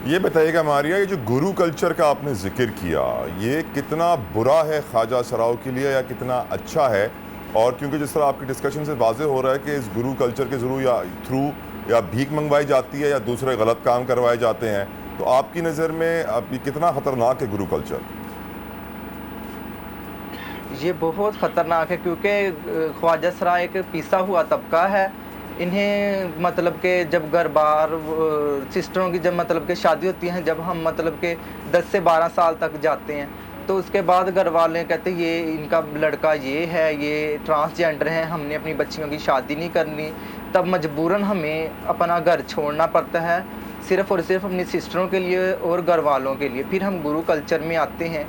ये बताइएगा मारिया, ये जो गुरु कल्चर का आपने जिक्र किया, ये कितना बुरा है ख्वाजा सराओं के लिए या कितना अच्छा है? और क्योंकि जिस तरह आपकी डिस्कशन से वाज़ेह हो रहा है कि इस गुरु कल्चर के थ्रू या भीख मंगवाई जाती है या दूसरे गलत काम करवाए जाते हैं, तो आपकी नज़र में अब ये कितना ख़तरनाक है गुरु कल्चर? ये बहुत ख़तरनाक है क्योंकि ख्वाजा सरा एक पिसा हुआ तबका है। इन्हें मतलब के जब घर बार सिस्टरों की जब मतलब के शादी होती है, जब हम मतलब के 10 से 12 साल तक जाते हैं, तो उसके बाद घर वाले कहते हैं ये इनका लड़का ये है, ये ट्रांसजेंडर है, हमने अपनी बच्चियों की शादी नहीं करनी। तब मजबूरन हमें अपना घर छोड़ना पड़ता है, सिर्फ़ और सिर्फ अपनी सिस्टरों के लिए और घर वालों के लिए। फिर हम गुरु कल्चर में आते हैं,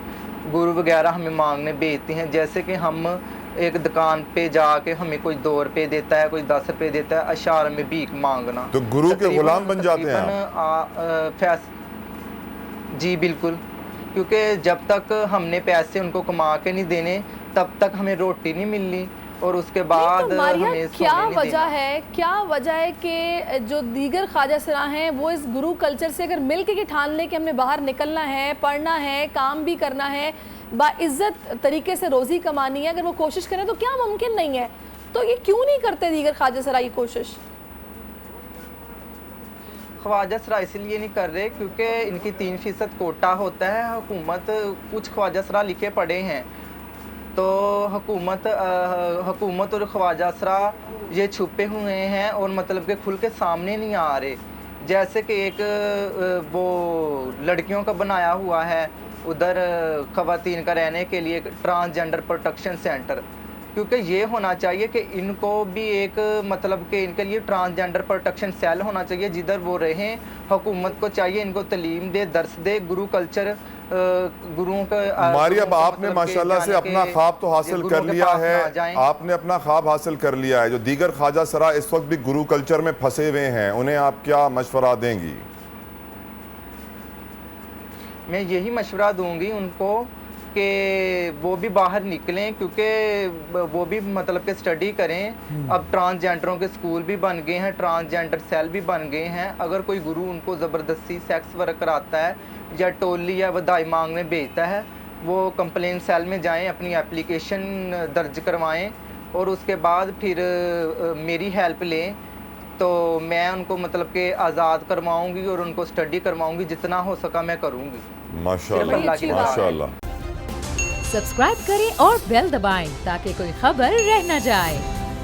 गुरु वगैरह हमें मांगने भेजते हैं। जैसे कि हम एक दुकान पे जाके हमें कोई 2 रुपये देता है, कोई 10 रुपये देता है, अशार में भीख मांगना। तो गुरु के गुलाम बन जाते हैं आप? जी बिल्कुल, क्योंकि जब तक हमने पैसे उनको कमा के नहीं देने तब तक हमें रोटी नहीं मिलनी, और उसके बाद तो मारिया, हमें क्या वजह है कि जो दीगर ख्वाजा सरा हैं वो इस गुरु कल्चर से अगर मिल के ठान लें कि हमने बाहर निकलना है, पढ़ना है, काम भी करना है, बाइज्जत तरीके से रोज़ी कमानी है, अगर वो कोशिश करें तो क्या मुमकिन नहीं है? तो ये क्यों नहीं करते दीगर ख्वाजा सरा ये कोशिश? ख्वाजा सरा इसलिए नहीं कर रहे क्योंकि इनकी 3% कोटा होता है। हुकूमत कुछ ख्वाजा सरा लिखे पड़े हैं, तो हुकूमत और ख्वाजा सरा ये छुपे हुए हैं और मतलब के खुल के सामने नहीं आ रहे। जैसे कि एक वो लड़कियों का बनाया हुआ है उधर ख़वातीन का रहने के लिए ट्रांसजेंडर प्रोटेक्शन सेंटर, क्योंकि ये होना चाहिए कि इनको भी एक मतलब कि इनके लिए ट्रांसजेंडर प्रोटेक्शन सेल होना चाहिए जिधर वो रहें। हुकूमत को चाहिए इनको तालीम दे, दर्स दे, गुरु कल्चर गुरुओं का। मारिया, आपने माशाल्लाह से अपना ख्वाब तो हासिल कर लिया है, आपने अपना ख्वाब हासिल कर लिया है। जो दीगर ख्वाजा सरा इस वक्त भी गुरु कल्चर में फंसे हुए हैं, उन्हें आप क्या मशवरा देंगी? मैं यही मशवरा दूंगी उनको कि वो भी बाहर निकलें, क्योंकि वो भी मतलब कि स्टडी करें। अब ट्रांसजेंडरों के स्कूल भी बन गए हैं, ट्रांसजेंडर सेल भी बन गए हैं। अगर कोई गुरु उनको ज़बरदस्ती सेक्स वर्क कराता है या टोली या बधाई मांगने भेजता है, वो कंप्लेंट सेल में जाएं, अपनी एप्लीकेशन दर्ज करवाएं और उसके बाद फिर मेरी हेल्प लें, तो मैं उनको मतलब कि आज़ाद करवाऊँगी और उनको स्टडी करवाऊँगी। जितना हो सका मैं करूँगी। माशाल्लाह, माशाल्लाह। सब्सक्राइब करें और बेल दबाएं ताकि कोई खबर रह न जाए।